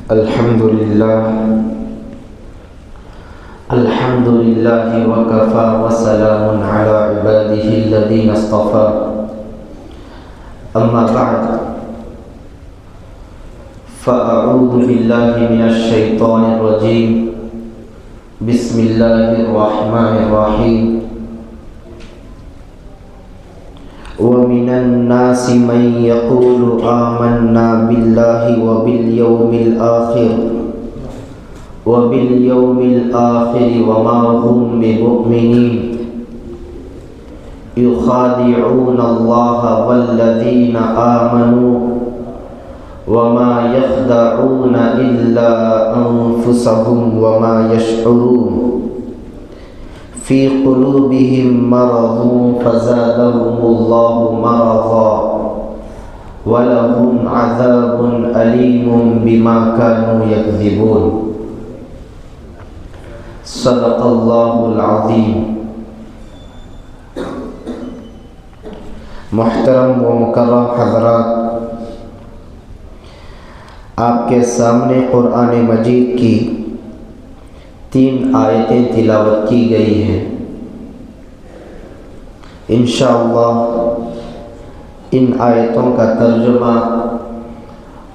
الحمد لله وكفى وسلام على عباده الذين اصطفى أما بعد فأعوذ بالله من الشيطان الرجيم بسم الله الرحمن الرحيم ومن الناس من يقول آمنا بالله وباليوم الآخر وما هم بمؤمنين يخادعون الله والذين آمنوا وما يخدعون إلا أنفسهم وما يشعرون في قلوبهم مرض فزادهم الله مرضا ولهم عذاب أليم بما كانوا يكذبون صدق الله العظيم۔ محترم و مکرم حضرات، آپ کے سامنے قرآن مجید کی 3 آیتیں تلاوت کی گئی ہیں۔ انشاءاللہ ان آیتوں کا ترجمہ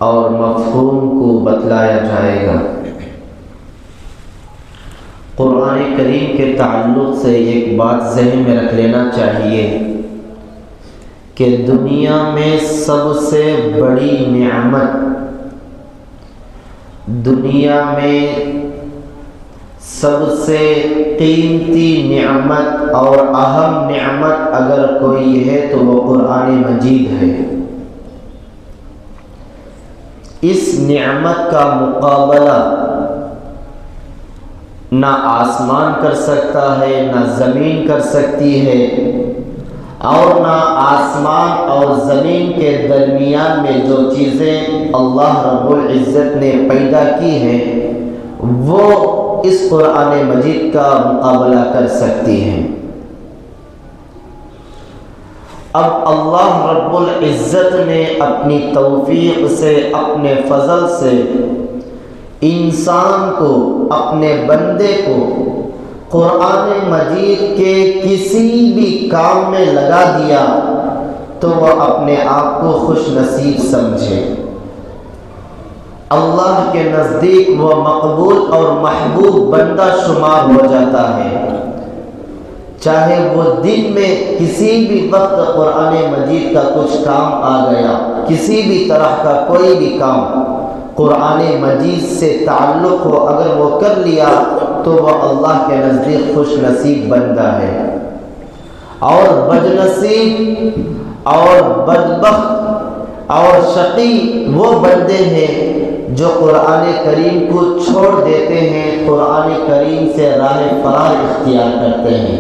اور مفہوم کو بتلایا جائے گا۔ قرآن کریم کے تعلق سے ایک بات ذہن میں رکھ لینا چاہیے کہ دنیا میں سب سے بڑی نعمت، دنیا میں سب سے قیمتی نعمت اور اہم نعمت اگر کوئی ہے تو وہ قرآن مجید ہے۔ اس نعمت کا مقابلہ نہ آسمان کر سکتا ہے، نہ زمین کر سکتی ہے، اور نہ آسمان اور زمین کے درمیان میں جو چیزیں اللہ رب العزت نے پیدا کی ہیں وہ اس قرآن مجید کا مقابلہ کر سکتی ہیں۔ اب اللہ رب العزت نے اپنی توفیق سے، اپنے فضل سے انسان کو، اپنے بندے کو قرآن مجید کے کسی بھی کام میں لگا دیا تو وہ اپنے آپ کو خوش نصیب سمجھے۔ اللہ کے نزدیک وہ مقبول اور محبوب بندہ شمار ہو جاتا ہے۔ چاہے وہ دن میں کسی بھی وقت قرآن مجید کا کچھ کام آ گیا، کسی بھی طرح کا کوئی بھی کام قرآن مجید سے تعلق ہو، اگر وہ کر لیا تو وہ اللہ کے نزدیک خوش نصیب بندہ ہے۔ اور بدنصیب اور بدبخت اور شقی وہ بندے ہیں جو قرآن کریم کو چھوڑ دیتے ہیں، قرآن کریم سے راہ فرار اختیار کرتے ہیں،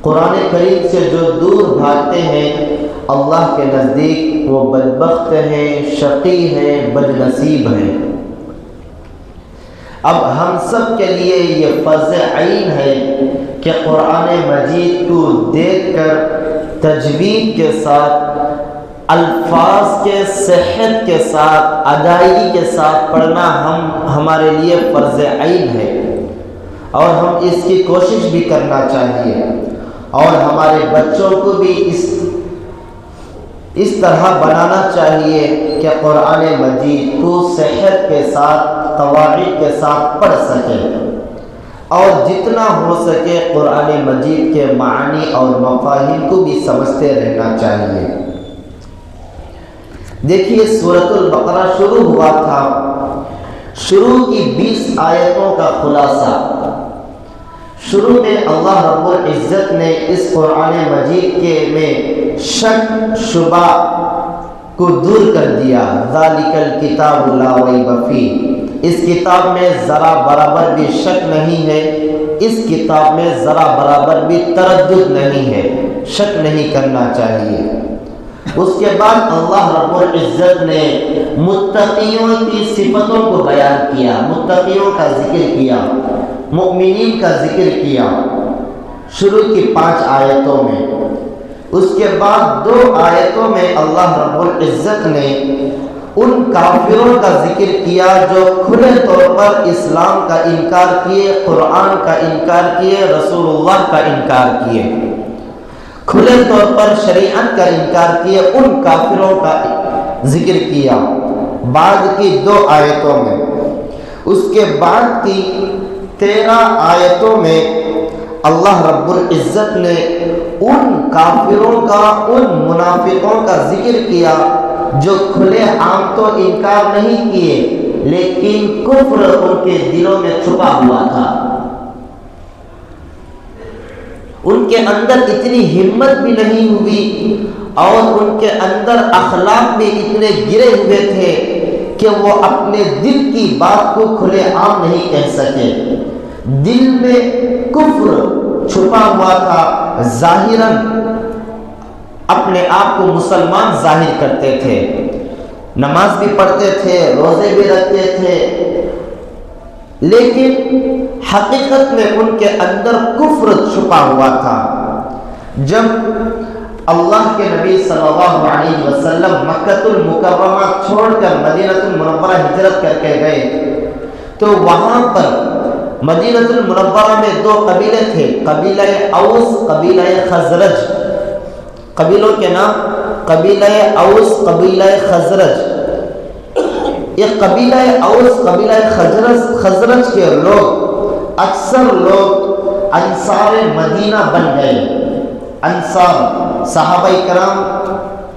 قرآن کریم سے جو دور بھاگتے ہیں، اللہ کے نزدیک وہ بدبخت ہیں، شقی ہیں، بدنصیب ہیں۔ اب ہم سب کے لیے یہ فرض عین ہے کہ قرآن مجید کو دیکھ کر تجوید کے ساتھ، الفاظ کے صحت کے ساتھ، ادائیگی کے ساتھ پڑھنا ہمارے لیے فرض عین ہے، اور ہم اس کی کوشش بھی کرنا چاہیے، اور ہمارے بچوں کو بھی اس طرح بنانا چاہیے کہ قرآن مجید کو صحت کے ساتھ، قواعد کے ساتھ پڑھ سکے، اور جتنا ہو سکے قرآن مجید کے معنی اور مفاہیم کو بھی سمجھتے رہنا چاہیے۔ دیکھیے سورۃ البقرہ شروع ہوا تھا، شروع کی 20 آیتوں کا خلاصہ۔ شروع میں اللہ رب العزت نے اس قرآن مجید میں شک شبہ کو دور کر دیا۔ ذالک الکتاب لا ریب فیہ، اس کتاب میں ذرا برابر بھی شک نہیں ہے، اس کتاب میں ذرا برابر بھی تردد نہیں ہے، شک نہیں کرنا چاہیے۔ اس کے بعد اللہ رب العزت نے متقیوں کی صفتوں کو بیان کیا، متقیوں کا ذکر کیا، مؤمنین کا ذکر کیا شروع کی 5 آیتوں میں۔ اس کے بعد 2 آیتوں میں اللہ رب العزت نے ان کافروں کا ذکر کیا جو کھلے طور پر اسلام کا انکار کیے، قرآن کا انکار کیے، رسول اللہ کا انکار کیے، کھلے طور پر شریعت کا انکار کیے، ان کافروں کا ذکر کیا بعد کی 2 آیتوں میں۔ اس کے بعد کی 13 آیتوں میں اللہ رب العزت نے ان کافروں کا، ان منافقوں کا ذکر کیا جو کھلے عام تو انکار نہیں کیے، لیکن کفر ان کے دلوں میں چھپا ہوا تھا۔ ان کے اندر اتنی ہمت بھی نہیں ہوئی اور ان کے اندر اخلاق بھی اتنے گرے ہوئے تھے کہ وہ اپنے دل کی بات کو کھلے عام نہیں کہہ سکے۔ دل میں کفر چھپا ہوا تھا، ظاہراً اپنے آپ کو مسلمان ظاہر کرتے تھے، نماز بھی پڑھتے تھے، روزے بھی رکھتے تھے، لیکن حقیقت میں ان کے اندر کفر چھپا ہوا تھا۔ جب اللہ کے نبی صلی اللہ علیہ وسلم مکہ المکرمہ چھوڑ کر مدینہ المنورہ ہجرت کر کے گئے تو وہاں پر مدینہ المنورہ میں 2 قبیلے تھے، قبیلہ اوس، قبیلہ خزرج۔ قبیلوں کے نام قبیلہ اوس، قبیلہ خزرج۔ یہ قبیلہ اوس، قبیلہ خزرج کے لوگ، اکثر لوگ انصار مدینہ بن گئے۔ انصار صحابہ کرام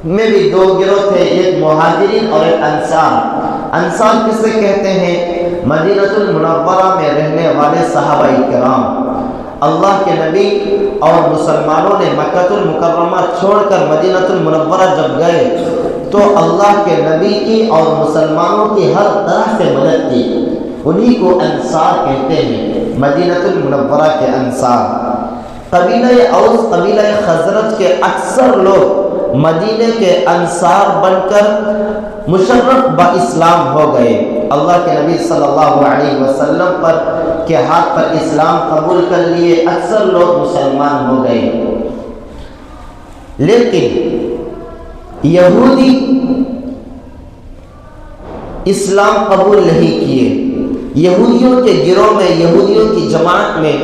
میں بھی 2 گروہ تھے، ایک مہاجرین اور ایک انصار۔ انصار کسے کہتے ہیں؟ مدینہ المنورہ میں رہنے والے صحابہ کرام۔ اللہ کے نبی اور مسلمانوں نے مکہ المکرمہ چھوڑ کر مدینہ المنورہ جب گئے تو اللہ کے نبی کی اور مسلمانوں کی ہر طرح سے مدد کی، انہی کو انصار کہتے ہیں، مدینہ المنورہ کے انصار۔ قبیلہ اوس، قبیلہ خزرج کے اکثر لوگ مدینے کے انصار بن کر مشرف با اسلام ہو گئے، اللہ کے نبی صلی اللہ علیہ وسلم پر کے ہاتھ پر اسلام قبول کر لیے، اکثر لوگ مسلمان ہو گئے۔ لیکن یہودی اسلام قبول نہیں کیے۔ یہودیوں کے گروہ میں، یہودیوں کی جماعت میں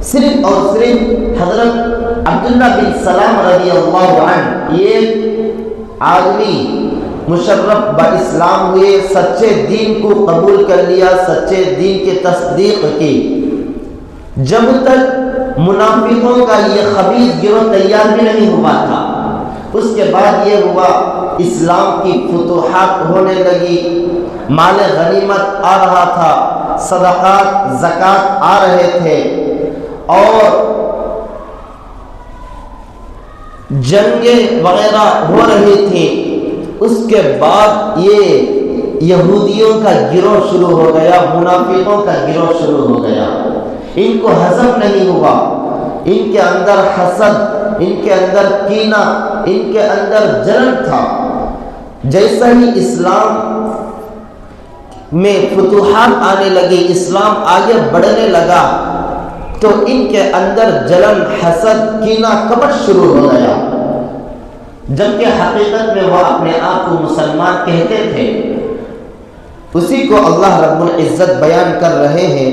صرف اور صرف حضرت عبداللہ بن سلام رضی اللہ عنہ یہ آدمی مشرف با اسلام ہوئے، سچے دین کو قبول کر لیا، سچے دین کی تصدیق کی۔ جب تک منافقوں کا یہ خبیث گروہ تیار بھی نہیں ہوا تھا، اس کے بعد یہ ہوا، اسلام کی فتوحات ہونے لگی، مال غنیمت آ رہا تھا، صدقات زکوٰۃ آ رہے تھے اور جنگیں وغیرہ ہو رہی تھی۔ اس کے بعد یہ یہودیوں کا گروہ شروع ہو گیا، منافقوں کا گروہ شروع ہو گیا۔ ان کو ہضم نہیں ہوا، ان کے اندر حسد، ان کے اندر کینہ، ان کے اندر جلن تھا۔ جیسا ہی اسلام میں فتوحات آنے لگی، اسلام آگے بڑھنے لگا تو ان کے اندر جلن، حسد، کینہ، کپٹ شروع ہو گیا، جبکہ حقیقت میں وہ اپنے آپ کو مسلمان کہتے تھے۔ اسی کو اللہ رب العزت بیان کر رہے ہیں،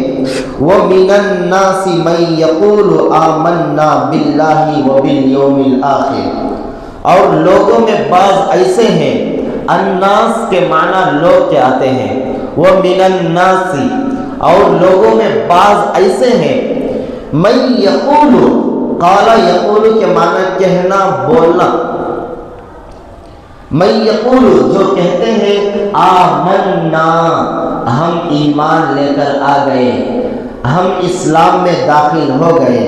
وَمِنَ النَّاسِ مَن يَقُولُ آمَنَّا بِاللَّهِ وَبِالْيَوْمِ الْآخِرِ، اور لوگوں میں بعض ایسے ہیں، الناس کے معنی لوگ کے آتے ہیں، وَمِنَ النَّاسِ، اور لوگوں میں بعض ایسے ہیں، مَن يَقُولُ، قَالَ يَقُولُ کے معنی کہنا، بولنا، من یقول جو کہتے ہیں آمنا ہم ایمان لے کر آ گئے، ہم اسلام میں داخل ہو گئے،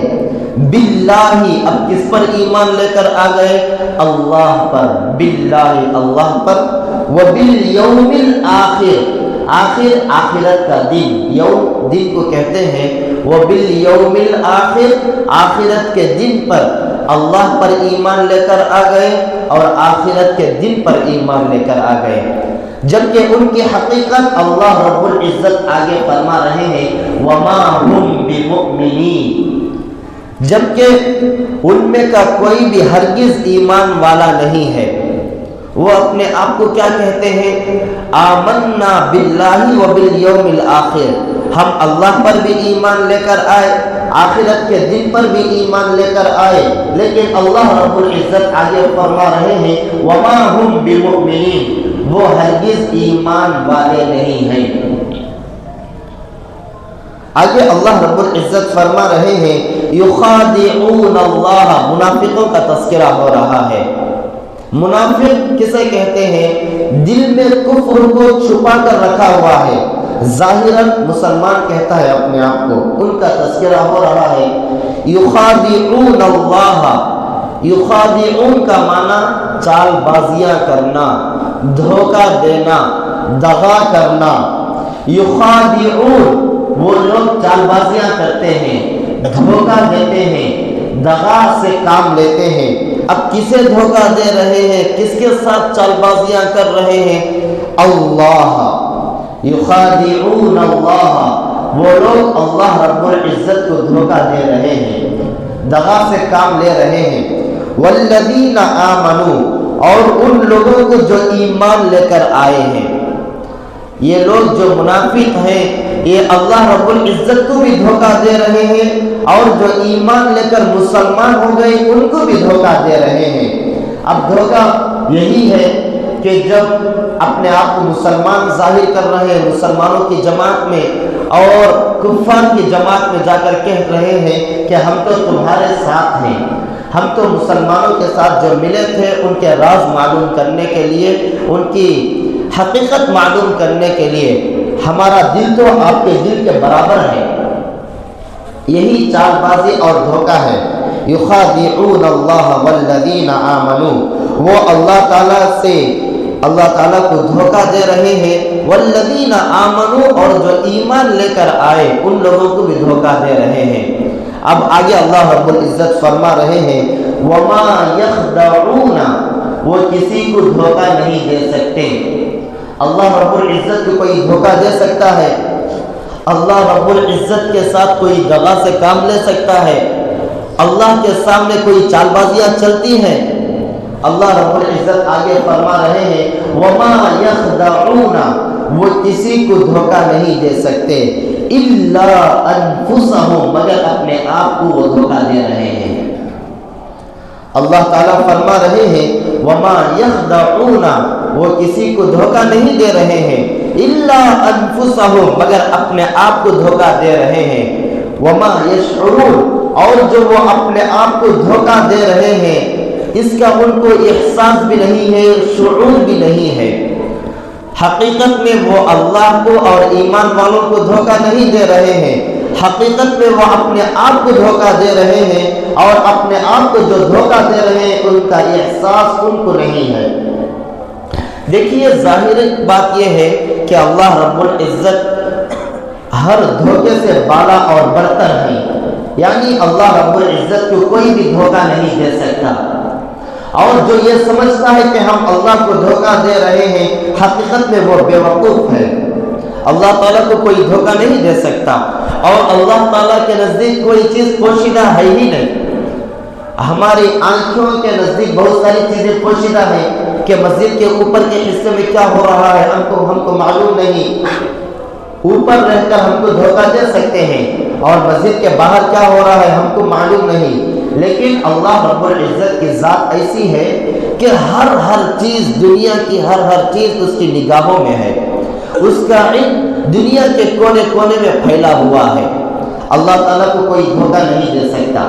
باللہ اب کس پر ایمان لے کر آ گئے؟ اللہ پر، باللہ اللہ پر، وبالیوم الآخر آخر آخرت کا دن، یوم دن کو کہتے ہیں، وبالیوم الآخر آخرت کے دن پر اللہ پر ایمان لے کر آ گئے اور آخرت کے دن پر ایمان لے کر آ گئے، جبکہ ان کی حقیقت اللہ رب العزت آگے فرما رہے ہیں وما هم بمؤمنین، جبکہ ان میں کا کوئی بھی ہرگز ایمان والا نہیں ہے، وہ اپنے آپ کو کیا کہتے ہیں؟ آمنا باللہ و بالیوم الآخر، ہم اللہ پر بھی ایمان لے کر آئے، آخرت کے دن پر بھی ایمان لے کر آئے، لیکن اللہ رب العزت آگے فرما رہے ہیں وما ہم بمؤمنین، وہ ہرگز ایمان والے نہیں ہیں۔ آگے اللہ رب العزت فرما رہے ہیں یخادعون اللہ، منافقوں کا تذکرہ ہو رہا ہے۔ منافق کسے کہتے ہیں؟ دل میں کفر کو چھپا کر رکھا ہوا ہے، ظاہراً مسلمان کہتا ہے اپنے آپ کو، ان کا تذکرہ ہو رہا ہے۔ یخادعون اللہ، یخادعون کا معنی چال بازیاں کرنا، دھوکہ دینا، دغا کرنا۔ یخادعون، وہ لوگ چال بازیاں کرتے ہیں، دھوکہ دیتے ہیں، دغا سے کام لیتے ہیں۔ اب کسے دھوکہ دے رہے ہیں، کس کے ساتھ چال بازیاں کر رہے ہیں؟ اللہ، یخادعون اللہ، وہ لوگ اللہ رب العزت کو دھوکہ دے رہے ہیں، دغا سے کام لے رہے ہیں۔ والذین آمنوا، اور ان لوگوں کو جو ایمان لے کر آئے ہیں۔ یہ لوگ جو منافق ہیں یہ اللہ رب العزت کو بھی دھوکہ دے رہے ہیں، اور جو ایمان لے کر مسلمان ہو گئے ان کو بھی دھوکہ دے رہے ہیں۔ اب دھوکہ یہی ہے کہ جب اپنے آپ کو مسلمان ظاہر کر رہے ہیں مسلمانوں کی جماعت میں، اور کفار کی جماعت میں جا کر کہہ رہے ہیں کہ ہم تو تمہارے ساتھ ہیں، ہم تو مسلمانوں کے ساتھ جو ملے تھے ان کے راز معلوم کرنے کے لیے، ان کی حقیقت معلوم کرنے کے لیے، ہمارا دل تو آپ کے دل کے برابر ہے۔ یہی چال بازی اور دھوکہ ہے۔ یخادعون اللہ والذین آمنوا، وہ اللہ تعالیٰ کو دھوکہ دے رہے ہیں۔ والذین آمنوا، اور جو ایمان لے کر آئے ان لوگوں کو بھی دھوکہ دے رہے ہیں۔ اب آگے اللہ رب العزت فرما رہے ہیں وما یخدعون، وہ کسی کو دھوکہ نہیں دے سکتے۔ اللہ رب العزت کو کوئی دھوکہ دے سکتا ہے؟ اللہ رب العزت کے ساتھ کوئی دغا سے کام لے سکتا ہے؟ اللہ کے سامنے کوئی چال بازیاں چلتی ہیں؟ اللہ رب العزت آگے فرما رہے ہیں وما یخدعون، وہ کسی کو دھوکہ نہیں دے سکتے الا انفسہم، مگر اپنے آپ کو وہ دھوکہ دے رہے ہیں۔ اللہ تعالیٰ فرما رہے ہیں وما یخدعون، وہ کسی کو دھوکہ نہیں دے رہے ہیں الا انفسہم، مگر اپنے آپ کو دھوکہ دے رہے ہیں۔ وما یشعرون، اور جو وہ اپنے آپ کو دھوکہ دے رہے ہیں اس کا ان کو احساس بھی نہیں ہے، شعور بھی نہیں ہے۔ حقیقت میں وہ اللہ کو اور ایمان والوں کو دھوکہ نہیں دے رہے ہیں، حقیقت میں وہ اپنے آپ کو دھوکہ دے رہے ہیں، اور اپنے آپ کو جو دھوکہ دے رہے ہیں ان کا احساس ان کو نہیں ہے۔ دیکھیے ظاہر بات یہ ہے کہ اللہ رب العزت ہر دھوکے سے بالا اور برتر ہے، یعنی اللہ رب العزت کو کوئی بھی دھوکہ نہیں دے سکتا، اور جو یہ سمجھتا ہے کہ ہم اللہ کو دھوکہ دے رہے ہیں حقیقت میں وہ بے وقوف ہے۔ اللہ تعالیٰ کو کوئی دھوکہ نہیں دے سکتا، اور اللہ تعالیٰ کے نزدیک کوئی چیز پوشیدہ ہے ہی نہیں۔ ہماری آنکھوں کے نزدیک بہت ساری چیزیں پوشیدہ ہیں کہ مسجد کے اوپر کے حصے میں کیا ہو رہا ہے ہم کو معلوم نہیں، اوپر رہ کر ہم کو دھوکہ دے سکتے ہیں، اور مسجد کے باہر کیا ہو رہا ہے ہم کو معلوم نہیں۔ لیکن اللہ رب العزت کی ذات ایسی ہے کہ ہر چیز، دنیا کی ہر چیز اس کی نگاہوں میں ہے، اس کا علم دنیا کے کونے کونے میں پھیلا ہوا ہے۔ اللہ تعالیٰ کو کوئی دھوکہ نہیں دے سکتا۔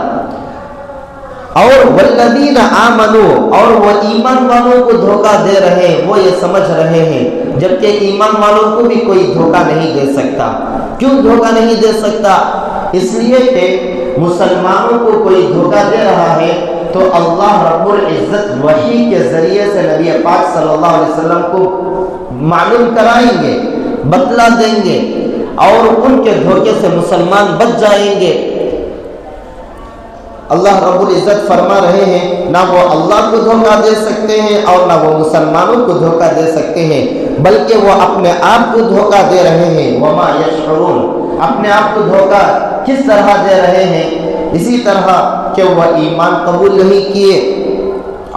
اور والذین آمنوا، اور وہ ایمان والوں کو دھوکہ دے رہے ہیں، وہ یہ سمجھ رہے ہیں، جبکہ ایمان والوں کو بھی کوئی دھوکہ نہیں دے سکتا۔ کیوں دھوکہ نہیں دے سکتا؟ اس لیے کہ مسلمانوں کو کوئی دھوکہ دے رہا ہے تو اللہ رب العزت وحی کے ذریعے سے نبی پاک صلی اللہ علیہ وسلم کو معلوم کرائیں گے، بتلا دیں گے، اور ان کے دھوکے سے مسلمان بچ جائیں گے۔ اللہ رب العزت فرما رہے ہیں نہ وہ اللہ کو دھوکہ دے سکتے ہیں اور نہ وہ مسلمانوں کو دھوکہ دے سکتے ہیں، بلکہ وہ اپنے آپ کو دھوکہ دے رہے ہیں۔ وما یشعرون، اپنے آپ کو دھوکہ کس طرح دے رہے ہیں؟ اسی طرح کہ وہ ایمان قبول نہیں کیے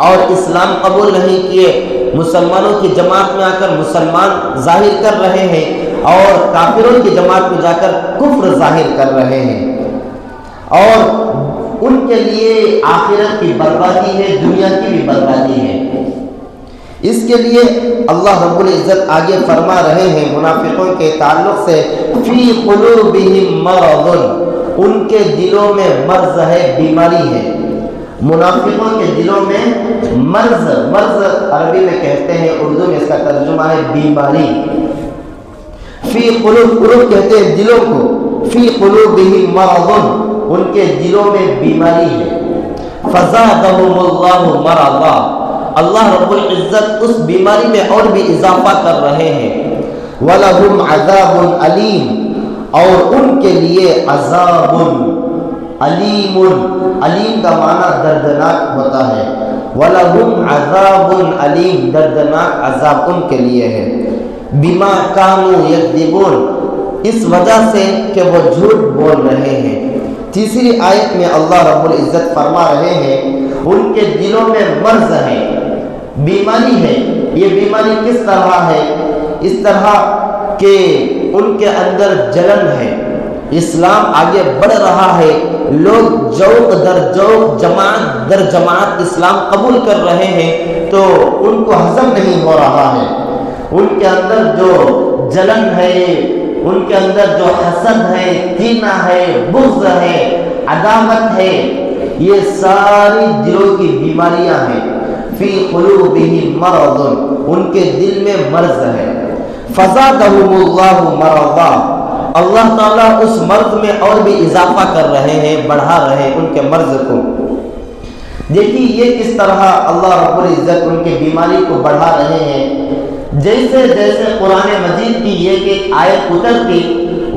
اور اسلام قبول نہیں کیے، مسلمانوں کی جماعت میں آ کر مسلمان ظاہر کر رہے ہیں اور کافروں کی جماعت میں جا کر کفر ظاہر کر رہے ہیں، اور ان کے لیے آخرت کی بربادی ہے، دنیا کی بھی بربادی ہے۔ اس کے لیے اللہ رب العزت آگے فرما رہے ہیں منافقوں کے تعلق سے، فی قلوبہم مرض، ان کے دلوں میں مرض ہے، بیماری ہے۔ منافقوں کے دلوں میں مرض عربی میں کہتے ہیں، اردو میں اس کا ترجمہ ہے بیماری۔ فی قلوب کہتے ہیں دلوں کو، فی قلوبہم مرض، ان کے دلوں میں بیماری ہے۔ فزادہم اللہ مرضا، اللہ رب العزت اس بیماری میں اور بھی اضافہ کر رہے ہیں۔ وَلَهُمْ عَذَابٌ عَلِيمٌ، اور ان کے لیے عذاب علیم، علیم کا معنی دردناک ہوتا ہے۔ وَلَهُمْ عَذَابٌ عَلِيمٌ، دردناک عذاب ان کے لیے ہے۔ بِمَا كَانُوا يَكْذِبُونَ، اس وجہ سے کہ وہ جھوٹ بول رہے ہیں۔ تیسری آیت میں اللہ رب العزت فرما رہے ہیں ان کے دلوں میں مرض ہے، بیماری ہے۔ یہ بیماری کس طرح ہے؟ اس طرح کہ ان کے اندر جلن ہے، اسلام آگے بڑھ رہا ہے، لوگ جوق در جوق، جماعت در جماعت اسلام قبول کر رہے ہیں تو ان کو ہضم نہیں ہو رہا ہے۔ ان کے اندر جو جلن ہے، ان کے اندر جو حسد ہے، کینہ ہے، بغض ہے، عداوت ہے، یہ ساری دلوں کی بیماریاں ہیں۔ فی قلوبہم مرض، ان کے دل میں مرض ہے۔ فزادہم اللہ مرضا، اللہ تعالیٰ اس مرض میں اور بھی اضافہ کر رہے ہیں، بڑھا رہے ہیں ان کے مرض کو۔ دیکھیے یہ کس طرح اللہ رب العزت ان کی بیماری کو بڑھا رہے ہیں۔ جیسے جیسے قرآن مجید کی یہ ایک آیت اترتی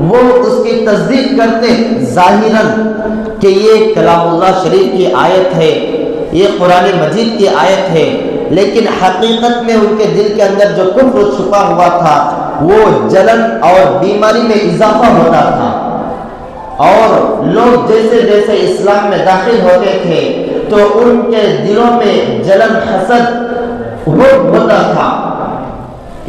وہ اس کی تصدیق کرتے ظاہراً کہ یہ کلام اللہ شریف کی آیت ہے، یہ قرآن مجید کی آیت ہے، لیکن حقیقت میں ان کے دل کے اندر جو کفر چھپا ہوا تھا وہ جلن اور بیماری میں اضافہ ہوتا تھا، اور لوگ جیسے جیسے اسلام میں داخل ہوتے تھے تو ان کے دلوں میں جلن، حسد ہوتا تھا۔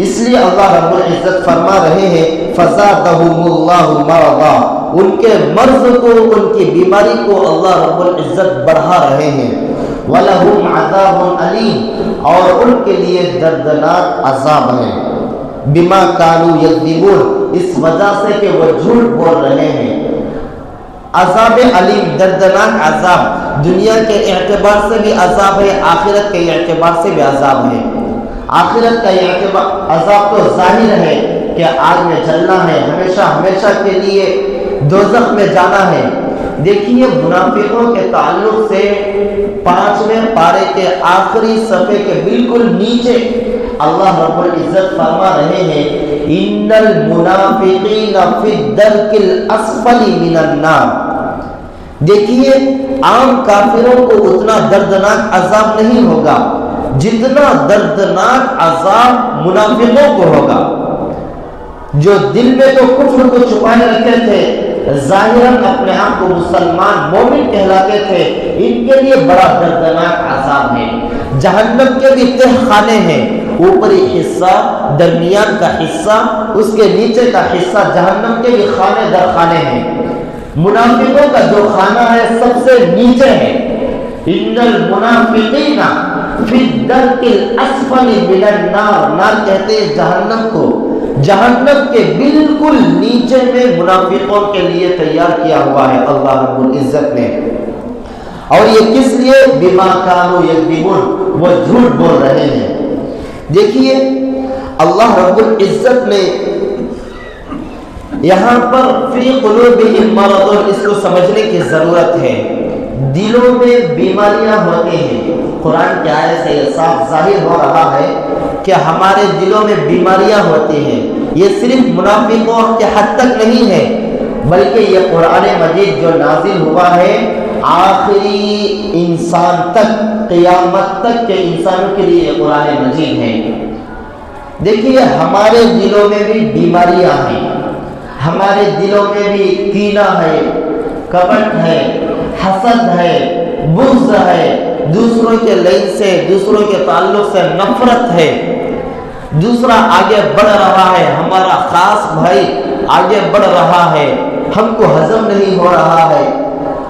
اس لیے اللہ رب العزت فرما رہے ہیں فزادہم اللہ مرضا، ان کے مرض کو، ان کی بیماری کو اللہ رب العزت بڑھا رہے ہیں۔ وَلَهُمْ عَذَابٌ عَلِيمٌ، اور ان کے لیے دردناک عذاب ہے۔ بِمَا كَانُوا يَكْذِبُونَ، اس وجہ سے کہ وہ جھوٹ بول رہے ہیں۔ عذاب علیم، دردناک عذاب، دنیا کے اعتبار سے بھی عذاب ہے، آخرت کے اعتبار سے بھی عذاب ہے۔ آخرت کا یہ عذاب تو ظاہر ہے کہ آگ میں جلنا ہے، ہمیشہ ہمیشہ کے لیے دوزخ میں جانا ہے۔ دیکھیے منافقوں کے تعلق سے 5ویں پارے کے آخری صفحے کے بالکل نیچے اللہ رب العزت فرما رہے ہیں ان المنافقین فی الدرک الاسفل من النار۔ دیکھیے عام کافروں کو اتنا دردناک عذاب نہیں ہوگا جتنا دردناک عذاب منافقوں کو ہوگا، جو دل میں تو کفر کو چھپائے رکھے تھے، ظاہراً اپنے آپ کو مسلمان مومن کہلاتے تھے، ان کے لیے بڑا دردناک عذاب ہے۔ جہنم کے بھی تہ خانے ہیں، اوپری حصہ، درمیان کا حصہ، اس کے نیچے کا حصہ، جہنم کے بھی خانے در خانے ہیں۔ منافقوں کا جو خانہ ہے سب سے نیچے ہے۔ ان المنافقین فی الدرک الاسفل من النار، نار کہتے ہیں جہنم کو، جہنم کے بالکل نیچے میں منافقوں کے لیے تیار کیا ہوا ہے اللہ رب العزت نے۔ اور یہ کس لیے؟ بما کانوا یکذبون، وہ جھوٹ بول رہے ہیں۔ دیکھیے اللہ رب العزت نے یہاں پر فی قلوبہم مرض، اس کو سمجھنے کی ضرورت ہے۔ دلوں میں بیماریاں ہوتی ہیں، قرآن کی آیت سے یہ صاف ظاہر ہو رہا ہے کہ ہمارے دلوں میں بیماریاں ہوتی ہیں۔ یہ صرف منافقوں کے حد تک نہیں ہے، بلکہ یہ قرآن مجید جو نازل ہوا ہے آخری انسان تک، قیامت تک کے انسانوں کے لیے یہ قرآن مجید ہے۔ دیکھیے ہمارے دلوں میں بھی بیماریاں ہیں، ہمارے دلوں میں بھی کینہ ہے، کپٹ ہے، حسد ہے، بغض ہے، دوسروں کے لین سے، دوسروں کے تعلق سے نفرت ہے، دوسرا آگے بڑھ رہا ہے، ہمارا خاص بھائی آگے بڑھ رہا ہے، ہم کو ہضم نہیں ہو رہا ہے،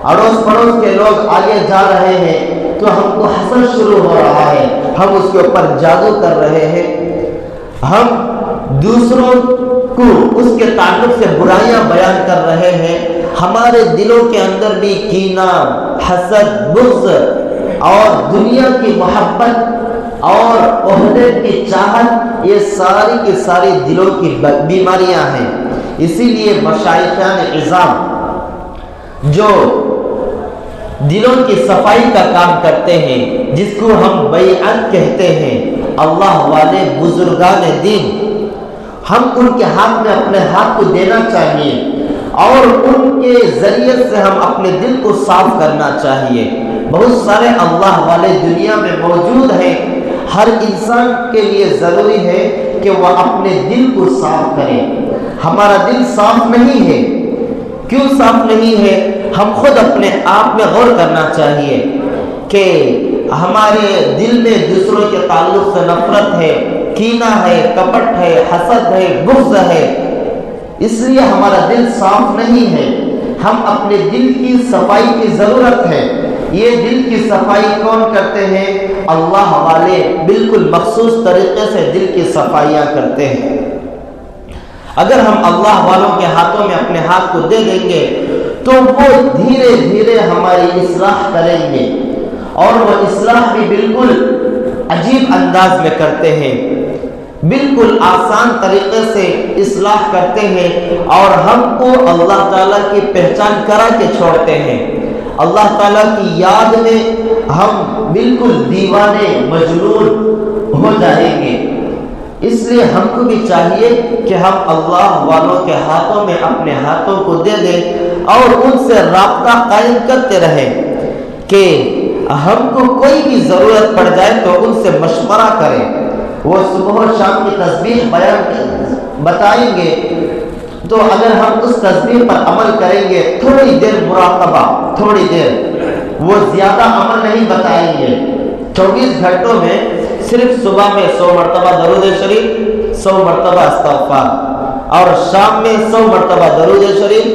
اڑوس پڑوس کے لوگ آگے جا رہے ہیں تو ہم کو حسد شروع ہو رہا ہے، ہم اس کے اوپر جادو کر رہے ہیں، ہم دوسروں کو اس کے تعلق سے برائیاں بیان کر رہے ہیں، ہمارے دلوں کے اندر بھی کینہ، حسد، بغض اور دنیا کی محبت اور عہدے کی چاہت، یہ ساری کی ساری دلوں کی بیماریاں ہیں۔ اسی لیے مشائخان عظام جو دلوں کی صفائی کا کام کرتے ہیں، جس کو ہم بیعت کہتے ہیں، اللہ والے بزرگان دین، ہم ان کے ہاتھ میں اپنے ہاتھ کو دینا چاہیے اور ان کے ذریعے سے ہم اپنے دل کو صاف کرنا چاہیے۔ بہت سارے اللہ والے دنیا میں موجود ہیں، ہر انسان کے لیے ضروری ہے کہ وہ اپنے دل کو صاف کرے۔ ہمارا دل صاف نہیں ہے، کیوں صاف نہیں ہے؟ ہم خود اپنے آپ میں غور کرنا چاہیے کہ ہمارے دل میں دوسروں کے تعلق سے نفرت ہے، کینہ ہے، کپٹ ہے، حسد ہے، بغض ہے، اس لیے ہمارا دل صاف نہیں ہے۔ ہم اپنے دل کی صفائی کی ضرورت ہے۔ یہ دل کی صفائی کون کرتے ہیں؟ اللہ والے بالکل مخصوص طریقے سے دل کی صفائیاں کرتے ہیں۔ اگر ہم اللہ والوں کے ہاتھوں میں اپنے ہاتھ کو دے دیں گے تو وہ دھیرے دھیرے ہماری اصلاح کریں گے، اور وہ اصلاح بھی بالکل عجیب انداز میں کرتے ہیں، بالکل آسان طریقے سے اصلاح کرتے ہیں، اور ہم کو اللہ تعالیٰ کی پہچان کرا کے چھوڑتے ہیں۔ اللہ تعالیٰ کی یاد میں ہم بالکل دیوانے مجنون ہو جائیں گے۔ اس لیے ہم کو بھی چاہیے کہ ہم اللہ والوں کے ہاتھوں میں اپنے ہاتھوں کو دے دیں اور ان سے رابطہ قائم کرتے رہیں کہ ہم کو کوئی بھی ضرورت پڑ جائے تو ان سے مشورہ کریں۔ وہ صبح و شام کی تسبیح بیان بتائیں گے تو اگر ہم اس تسبیح پر عمل کریں گے، تھوڑی دیر مراقبہ، تھوڑی دیر، وہ زیادہ عمل نہیں بتائیں گے، 24 گھنٹوں میں صرف صبح میں 100 مرتبہ درود شریف، 100 مرتبہ استغفار، اور شام میں 100 مرتبہ درود شریف،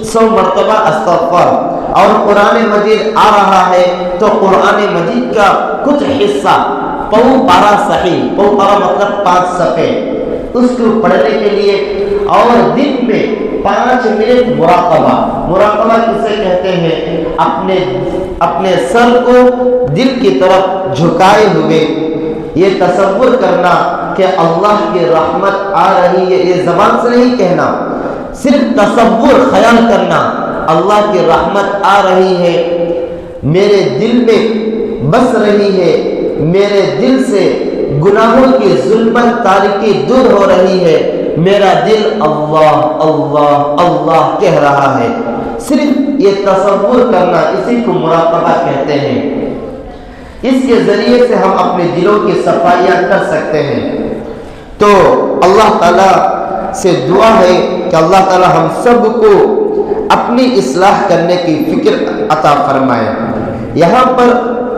100 مرتبہ استغفار، اور قرآن مجید آ رہا ہے تو قرآن مجید کا کچھ حصہ پو پارا صحیح، پو پارا مطلب 5 صفحے، اس کو پڑھنے کے لیے، اور دن میں 5 منٹ مراقبہ۔ مراقبہ کسے کہتے ہیں؟ اپنے سر کو دل کی طرف جھکائے ہوئے یہ تصور کرنا کہ اللہ کی رحمت آ رہی ہے، یہ زبان سے نہیں کہنا، صرف تصور خیال کرنا، اللہ کی رحمت آ رہی ہے، میرے دل میں بس رہی ہے، میرے دل سے گناہوں کی ظلمت تاریکی دور ہو رہی ہے، میرا دل اللہ اللہ اللہ کہہ رہا ہے۔ صرف یہ تصور کرنا، اسی کو مراقبہ کہتے ہیں۔ اس کے ذریعے سے ہم اپنے دلوں کی صفائیاں کر سکتے ہیں۔ تو اللہ تعالیٰ سے دعا ہے کہ اللہ تعالیٰ ہم سب کو اپنی اصلاح کرنے کی فکر عطا فرمائے۔ یہاں پر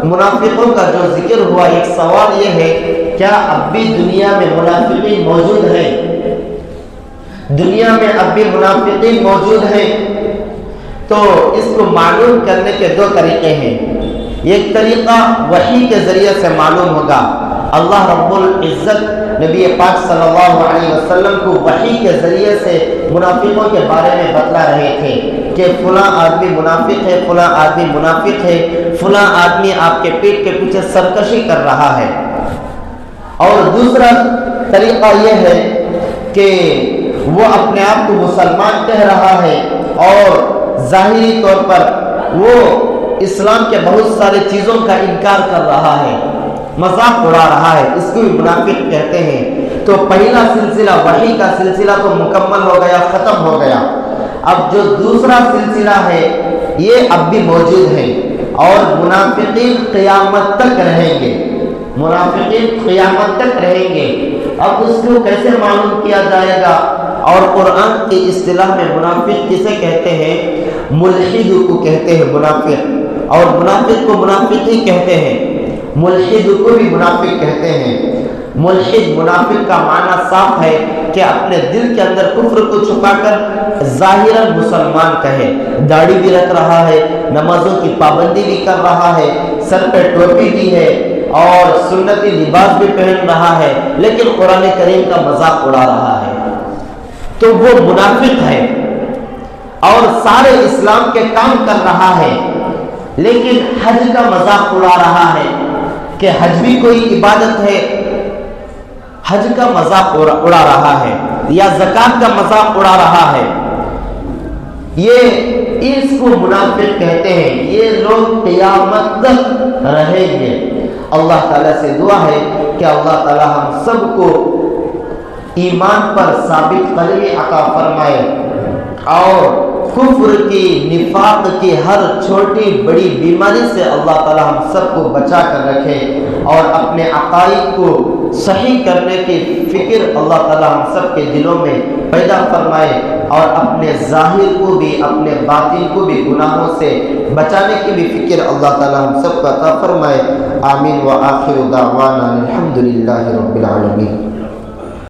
منافقوں کا جو ذکر ہوا، ایک سوال یہ ہے، کیا اب بھی دنیا میں منافقین موجود ہیں؟ دنیا میں اب بھی منافقین موجود ہیں؟ تو اس کو معلوم کرنے کے 2 طریقے ہیں۔ ایک طریقہ وحی کے ذریعے سے معلوم ہوگا۔ اللہ رب العزت نبی پاک صلی اللہ علیہ وسلم کو وحی کے ذریعے سے منافقوں کے بارے میں بتلا رہے تھے کہ فلاں آدمی منافق ہے، فلاں آدمی منافق ہے، فلاں آدمی آپ کے پیٹ کے پیچھے سرکشی کر رہا ہے۔ اور دوسرا طریقہ یہ ہے کہ وہ اپنے آپ کو مسلمان کہہ رہا ہے اور ظاہری طور پر وہ اسلام کے بہت سارے چیزوں کا انکار کر رہا ہے، مذاق اڑا رہا ہے، اس کو بھی منافق کہتے ہیں۔ تو پہلا سلسلہ وحی کا سلسلہ تو مکمل ہو گیا، ختم ہو گیا۔ اب جو دوسرا سلسلہ ہے یہ اب بھی موجود ہے، اور منافقین قیامت تک رہیں گے، منافقین قیامت تک رہیں گے۔ اب اس کو کیسے معلوم کیا جائے گا؟ اور قرآن کی اصطلاح میں منافق کسے کہتے ہیں؟ ملحد کو کہتے ہیں منافق، اور منافق کو منافق ہی کہتے ہیں، ملحد کو بھی منافق کہتے ہیں۔ ملحد منافق کا معنی صاف ہے کہ اپنے دل کے اندر کفر کو چھپا کر ظاہراً مسلمان کہے، داڑھی بھی رکھ رہا ہے، نمازوں کی پابندی بھی کر رہا ہے، سر پہ ٹوپی بھی ہے اور سنتی لباس بھی پہن رہا ہے، لیکن قرآن کریم کا مذاق اڑا رہا ہے، تو وہ منافق ہے اور سارے اسلام کے کام کر رہا ہے، لیکن حج کا مذاق اڑا رہا ہے کہ حج بھی کوئی عبادت ہے، حج کا مذاق اڑا رہا ہے، یا زکات کا مذاق اڑا رہا ہے، یہ اس کو منافق کہتے ہیں۔ یہ لوگ قیامت تک رہیں گے۔ اللہ تعالیٰ سے دعا ہے کہ اللہ تعالیٰ ہم سب کو ایمان پر ثابت قدمی عطا فرمائے اور کفر کی، نفاق کی ہر چھوٹی بڑی بیماری سے اللہ تعالیٰ ہم سب کو بچا کر رکھے اور اپنے عقائد کو صحیح کرنے کی فکر اللہ تعالیٰ ہم سب کے دلوں میں پیدا فرمائے اور اپنے ظاہر کو بھی اپنے باطن کو بھی گناہوں سے بچانے کی بھی فکر اللہ تعالیٰ ہم سب کو عطا فرمائے۔ آمین۔ وآخر دعوانا الحمدللہ رب العالمین۔